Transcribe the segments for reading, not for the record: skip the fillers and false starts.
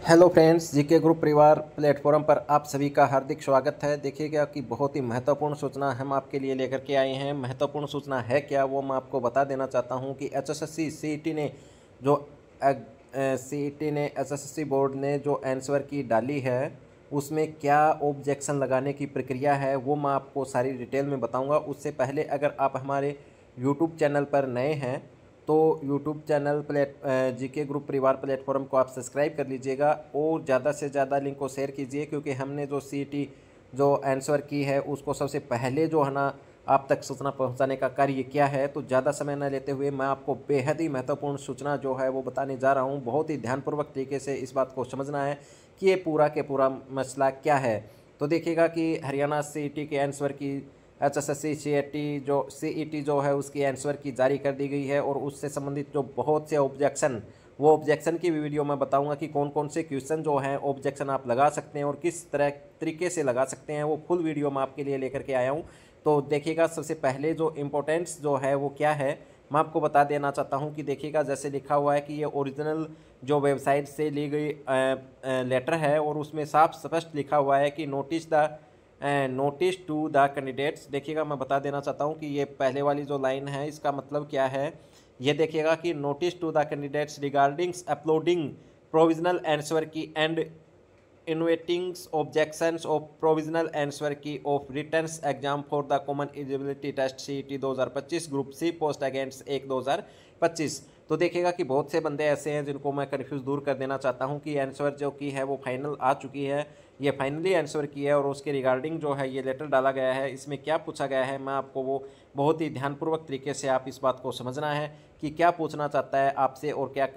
Hello friends, GK group परिवार platform पर आप सभी का हार्दिक स्वागत है। देखिएगा कि बहुत ही महत्वपूर्ण सूचना हम आपके लिए लेकर के आए हैं। महत्वपूर्ण सूचना है क्या, वो मैं आपको बता देना चाहता हूं कि एचएसएससी सीईटी ने जो एचएसएससी बोर्ड ने जो आंसर की डाली है उसमें क्या ऑब्जेक्शन लगाने की प्रक्रिया है वो मैं आपको सारी डिटेल में बताऊँगा। उससे पहले अगर आप हमारे यूट्यूब चैनल पर नए हैं तो यूट्यूब चैनल जीके ग्रुप परिवार प्लेटफॉर्म को आप सब्सक्राइब कर लीजिएगा और ज़्यादा से ज़्यादा लिंक को शेयर कीजिए, क्योंकि हमने जो सीईटी जो आंसर की है उसको सबसे पहले जो है ना आप तक सूचना पहुंचाने का कार्य किया है। तो ज़्यादा समय न लेते हुए मैं आपको बेहद ही महत्वपूर्ण सूचना जो है वो बताने जा रहा हूँ। बहुत ही ध्यानपूर्वक तरीके से इस बात को समझना है कि ये पूरा के पूरा मसला क्या है। तो देखिएगा कि हरियाणा सीईटी के आंसर की एचएसएससी सीईटी जो है उसकी आंसर की जारी कर दी गई है और उससे संबंधित जो बहुत से ऑब्जेक्शन, वो ऑब्जेक्शन की भी वीडियो मैं बताऊंगा कि कौन कौन से क्वेश्चन जो हैं ऑब्जेक्शन आप लगा सकते हैं और किस तरीके से लगा सकते हैं। वो फुल वीडियो मैं आपके लिए लेकर के आया हूँ। तो देखिएगा, सबसे पहले जो इम्पोर्टेंट्स जो है वो क्या है मैं आपको बता देना चाहता हूँ कि देखिएगा, जैसे लिखा हुआ है कि ये ओरिजिनल जो वेबसाइट से ली गई लेटर है और उसमें साफ स्पष्ट लिखा हुआ है कि नोटिस टू द कैंडिडेट्स। देखिएगा, मैं बता देना चाहता हूँ कि ये पहले वाली जो लाइन है इसका मतलब क्या है। ये देखिएगा कि notice to the candidates regarding uploading provisional answer key and invitings objections of provisional answer key of returns exam for the common eligibility test CET 2025 group C post against 1/2025। तो देखिएगा कि बहुत से बंदे ऐसे हैं जिनको मैं कन्फ्यूज़ दूर कर देना चाहता हूं कि आंसर जो की है वो फाइनल आ चुकी है, ये फाइनली आंसर की है और उसके रिगार्डिंग जो है ये लेटर डाला गया है। इसमें क्या पूछा गया है मैं आपको वो बहुत ही ध्यानपूर्वक तरीके से आप इस बात को समझना है कि क्या पूछना चाहता है आपसे और क्या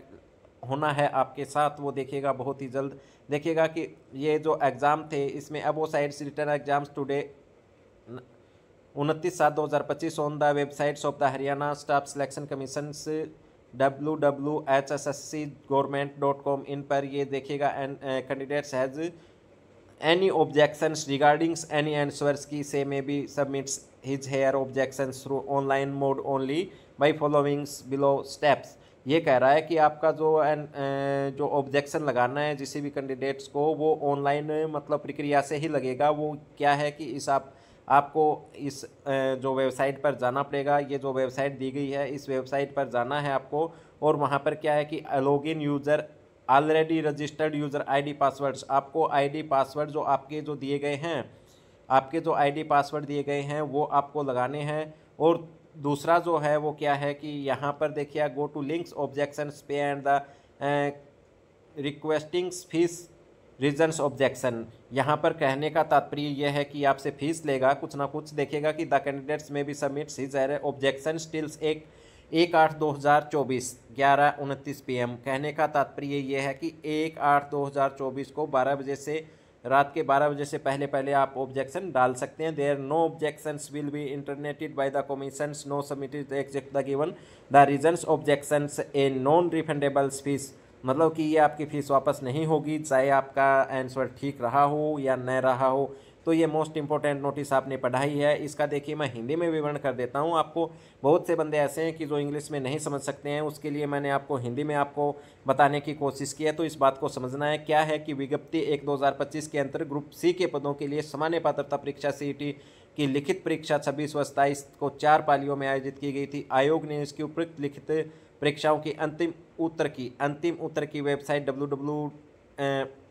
होना है आपके साथ, वो देखिएगा बहुत ही जल्द। देखिएगा कि ये जो एग्ज़ाम थे इसमें अब वो sides return exams today 29/7/2025 on the websites of the Haryana staff selection commission www.hsscgovernment.com। इन पर ये देखिएगा candidates has any objections regarding any answers की से may be submits his hair objections through online mode only by following below steps। ये कह रहा है कि आपका जो ऑब्जेक्शन लगाना है किसी भी कैंडिडेट्स को वो ऑनलाइन मतलब प्रक्रिया से ही लगेगा। वो क्या है कि आपको इस जो वेबसाइट पर जाना पड़ेगा। ये जो वेबसाइट दी गई है इस वेबसाइट पर जाना है आपको और वहाँ पर क्या है कि login user already registered user ID passwords, आपको आईडी पासवर्ड जो आपके जो दिए गए हैं, आपके जो आईडी पासवर्ड दिए गए हैं वो आपको लगाने हैं। और दूसरा जो है वो क्या है कि यहाँ पर देखिए गो टू लिंक्स ऑब्जेक्शंस पे and the requesting fees reasons objection. यहाँ पर कहने का तात्पर्य यह है कि आपसे फीस लेगा कुछ ना कुछ। देखिएगा कि द कैंडिडेट्स में भी submit his objection stills 1/8/2024 11:29 PM। कहने का तात्पर्य ये है कि 1/8/2024 को 12 बजे से रात के 12 बजे से पहले पहले आप ऑब्जेक्शन डाल सकते हैं। There no objections will be entertained by the commissions no submitted exact the given the reasons objections a non refundable fee. मतलब कि ये आपकी फ़ीस वापस नहीं होगी चाहे आपका आंसर ठीक रहा हो या न रहा हो। तो ये मोस्ट इंपॉर्टेंट नोटिस आपने पढ़ा ही है। इसका देखिए मैं हिंदी में विवरण कर देता हूँ आपको। बहुत से बंदे ऐसे हैं कि जो इंग्लिश में नहीं समझ सकते हैं, उसके लिए मैंने आपको हिंदी में आपको बताने की कोशिश की है। तो इस बात को समझना है क्या है कि विज्ञप्ति 1/2025 के अंतर्गत ग्रुप सी के पदों के लिए सामान्य पात्रता परीक्षा सीईटी की लिखित परीक्षा 26 व 27 को 4 पालियों में आयोजित की गई थी। आयोग ने इसकी उपयुक्त लिखित परीक्षाओं की अंतिम उत्तर की वेबसाइट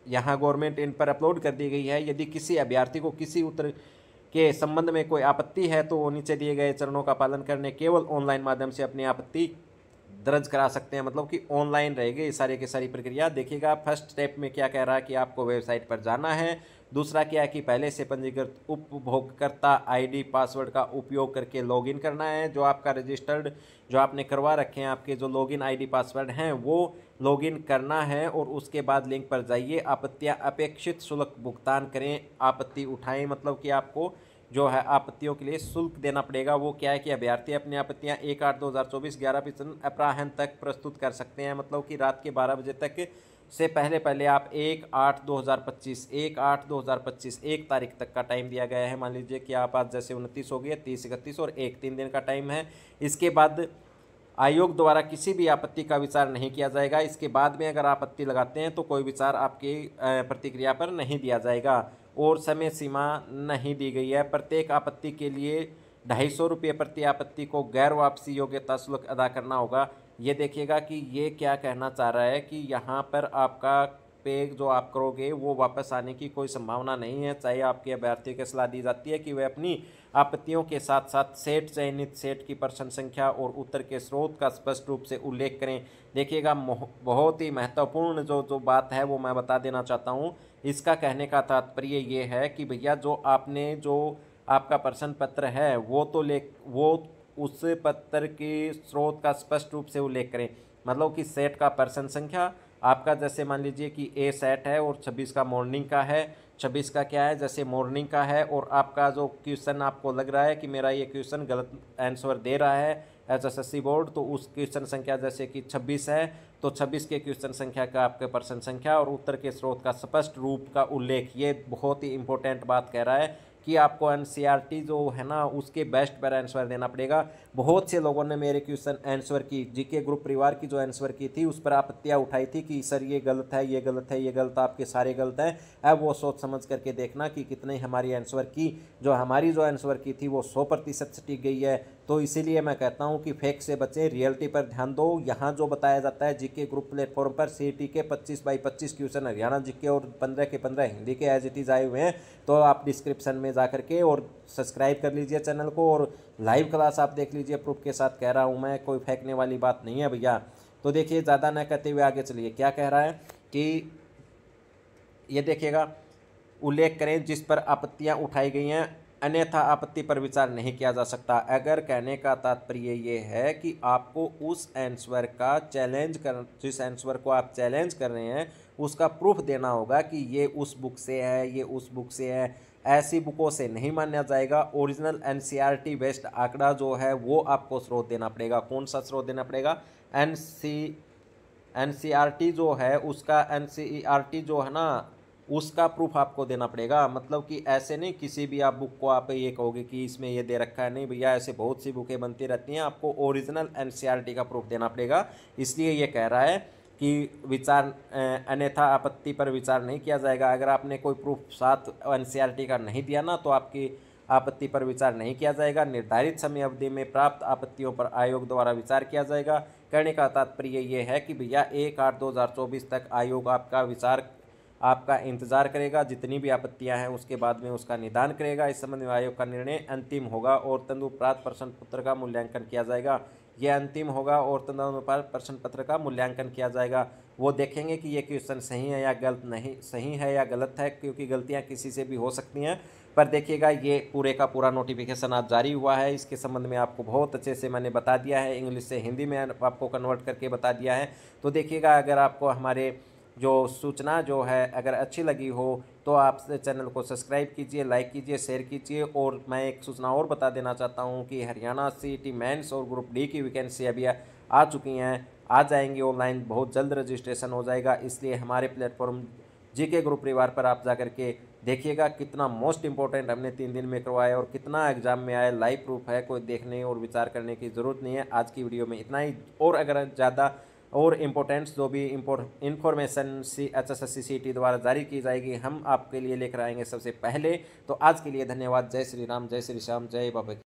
यहाँ गवर्नमेंट इन पर अपलोड कर दी गई है। यदि किसी अभ्यर्थी को किसी उत्तर के संबंध में कोई आपत्ति है तो वो नीचे दिए गए चरणों का पालन करने केवल ऑनलाइन माध्यम से अपनी आपत्ति दर्ज करा सकते हैं। मतलब कि ऑनलाइन रहेगी ये सारी की सारी प्रक्रिया। देखिएगा फर्स्ट स्टेप में क्या कह रहा है कि आपको वेबसाइट पर जाना है। दूसरा क्या है कि पहले से पंजीकृत उपभोगकर्ता आईडी पासवर्ड का उपयोग करके लॉगिन करना है। जो आपका रजिस्टर्ड जो आपने करवा रखे हैं आपके जो लॉगिन आईडी पासवर्ड हैं वो लॉगिन करना है और उसके बाद लिंक पर जाइए। आपत्तियां अपेक्षित शुल्क भुगतान करें, आपत्ति उठाएं। मतलब कि आपको जो है आपत्तियों के लिए शुल्क देना पड़ेगा। वो क्या है कि अभ्यर्थी अपनी आपत्तियां 1/8/2024 11 अपराह्न तक प्रस्तुत कर सकते हैं। मतलब कि रात के 12 बजे तक से पहले पहले आप 1/8/2025 1 तारीख तक का टाइम दिया गया है। मान लीजिए कि आप आज जैसे 29 हो गए, 30 31 और 1 3 दिन का टाइम है। इसके बाद आयोग द्वारा किसी भी आपत्ति का विचार नहीं किया जाएगा। इसके बाद में अगर आपत्ति लगाते हैं तो कोई विचार आपकी प्रतिक्रिया पर नहीं दिया जाएगा और समय सीमा नहीं दी गई है। प्रत्येक आपत्ति के लिए 250 रुपये प्रति आपत्ति को गैर वापसी योग्यता शुल्क अदा करना होगा। ये देखिएगा कि ये क्या कहना चाह रहा है कि यहाँ पर आपका पे जो आप करोगे वो वापस आने की कोई संभावना नहीं है। चाहे आपके अभ्यर्थी को सलाह दी जाती है कि वे अपनी आपत्तियों के साथ साथ सेट चयनित सेट की प्रश्न संख्या और उत्तर के स्रोत का स्पष्ट रूप से उल्लेख करें। देखिएगा बहुत ही महत्वपूर्ण जो बात है वो मैं बता देना चाहता हूँ। इसका कहने का तात्पर्य ये है कि भैया जो आपने जो आपका प्रश्न पत्र है वो उस पत्र के स्रोत का स्पष्ट रूप से उल्लेख करें। मतलब कि सेट का प्रश्न संख्या आपका, जैसे मान लीजिए कि ए सेट है और 26 का मॉर्निंग का है, 26 का क्या है जैसे मॉर्निंग का है, और आपका जो क्वेश्चन आपको लग रहा है कि मेरा ये क्वेश्चन गलत आंसर दे रहा है एसएससी बोर्ड, तो उस क्वेश्चन संख्या जैसे कि 26 है तो 26 के क्वेश्चन संख्या का आपके प्रश्न संख्या और उत्तर के स्रोत का स्पष्ट रूप का उल्लेख। ये बहुत ही इंपॉर्टेंट बात कह रहा है कि आपको एनसीईआरटी जो है ना उसके बेस्ट पर आंसर देना पड़ेगा। बहुत से लोगों ने मेरे क्वेश्चन आंसर की जीके ग्रुप परिवार की जो आंसर की थी उस पर आपत्तियां उठाई थी कि सर ये गलत है, ये गलत है, ये गलत, आपके सारे गलत हैं। अब वो सोच समझ करके देखना कि कितने हमारी आंसर की जो आंसर की थी वो 100% सटीक गई है। तो इसीलिए मैं कहता हूं कि फेक से बचें, रियलिटी पर ध्यान दो। यहाँ जो बताया जाता है जीके ग्रुप प्लेटफॉर्म पर सीईटी के 25/25 क्वेश्चन हरियाणा जीके और 15 के 15 हिंदी के एज इट इज़ आए हुए हैं। तो आप डिस्क्रिप्शन में जा करके और सब्सक्राइब कर लीजिए चैनल को और लाइव क्लास आप देख लीजिए। प्रूफ के साथ कह रहा हूँ मैं, कोई फेंकने वाली बात नहीं है भैया। तो देखिए ज़्यादा न कहते हुए आगे चलिए, क्या कह रहा है कि ये देखिएगा, उल्लेख करें जिस पर आपत्तियां उठाई गई हैं, अन्यथा आपत्ति पर विचार नहीं किया जा सकता। अगर कहने का तात्पर्य ये है कि आपको उस आंसर का चैलेंज कर, जिस आंसर को आप चैलेंज कर रहे हैं उसका प्रूफ देना होगा कि ये उस बुक से है, ये उस बुक से है। ऐसी बुकों से नहीं माना जाएगा। ओरिजिनल एनसीईआरटी बेस्ड आंकड़ा जो है वो आपको स्रोत देना पड़ेगा। कौन सा स्रोत देना पड़ेगा? एनसीईआरटी जो है उसका, एनसीईआरटी जो है ना उसका प्रूफ आपको देना पड़ेगा। मतलब कि ऐसे नहीं किसी भी आप बुक को आप ये कहोगे कि इसमें ये दे रखा है, नहीं भैया, ऐसे बहुत सी बुकें बनती रहती हैं, आपको ओरिजिनल एनसीईआरटी का प्रूफ देना पड़ेगा। इसलिए ये कह रहा है कि विचार अन्यथा आपत्ति पर विचार नहीं किया जाएगा। अगर आपने कोई प्रूफ साथ एनसीईआरटी का नहीं दिया ना तो आपकी आपत्ति पर विचार नहीं किया जाएगा। निर्धारित समय अवधि में प्राप्त आपत्तियों पर आयोग द्वारा विचार किया जाएगा। कहने का तात्पर्य ये है कि भैया 1/8/2024 तक आयोग आपका इंतजार करेगा। जितनी भी आपत्तियां हैं उसके बाद में उसका निदान करेगा। इस संबंध में आयोग का निर्णय अंतिम होगा और तदनुसार प्रश्न पत्र का मूल्यांकन किया जाएगा। यह अंतिम होगा और तदनुसार प्रश्न पत्र का मूल्यांकन किया जाएगा। वो देखेंगे कि ये क्वेश्चन सही है या गलत, नहीं सही है या गलत है, क्योंकि गलतियां किसी से भी हो सकती हैं। पर देखिएगा ये पूरे का पूरा नोटिफिकेशन आज जारी हुआ है। इसके संबंध में आपको बहुत अच्छे से मैंने बता दिया है, इंग्लिश से हिंदी में आपको कन्वर्ट करके बता दिया है। तो देखिएगा, अगर आपको हमारे जो सूचना जो है अगर अच्छी लगी हो तो आप चैनल को सब्सक्राइब कीजिए, लाइक कीजिए, शेयर कीजिए। और मैं एक सूचना और बता देना चाहता हूं कि हरियाणा सीईटी मेंस और ग्रुप डी की वैकेंसी अभी आ चुकी हैं, आ जाएंगी ऑनलाइन, बहुत जल्द रजिस्ट्रेशन हो जाएगा। इसलिए हमारे प्लेटफॉर्म जीके ग्रुप परिवार पर आप जा करके देखिएगा कितना मोस्ट इंपॉर्टेंट हमने 3 दिन में करवाया और कितना एग्जाम में आया। लाइव प्रूफ है, कोई देखने और विचार करने की ज़रूरत नहीं है। आज की वीडियो में इतना ही। और अगर ज़्यादा और इम्पोर्टेंट्स जो भी इंफॉर्मेशन एचएसएससी सीईटी द्वारा जारी की जाएगी हम आपके लिए लेकर आएंगे सबसे पहले। तो आज के लिए धन्यवाद। जय श्री राम, जय श्री श्याम, जय बाबा।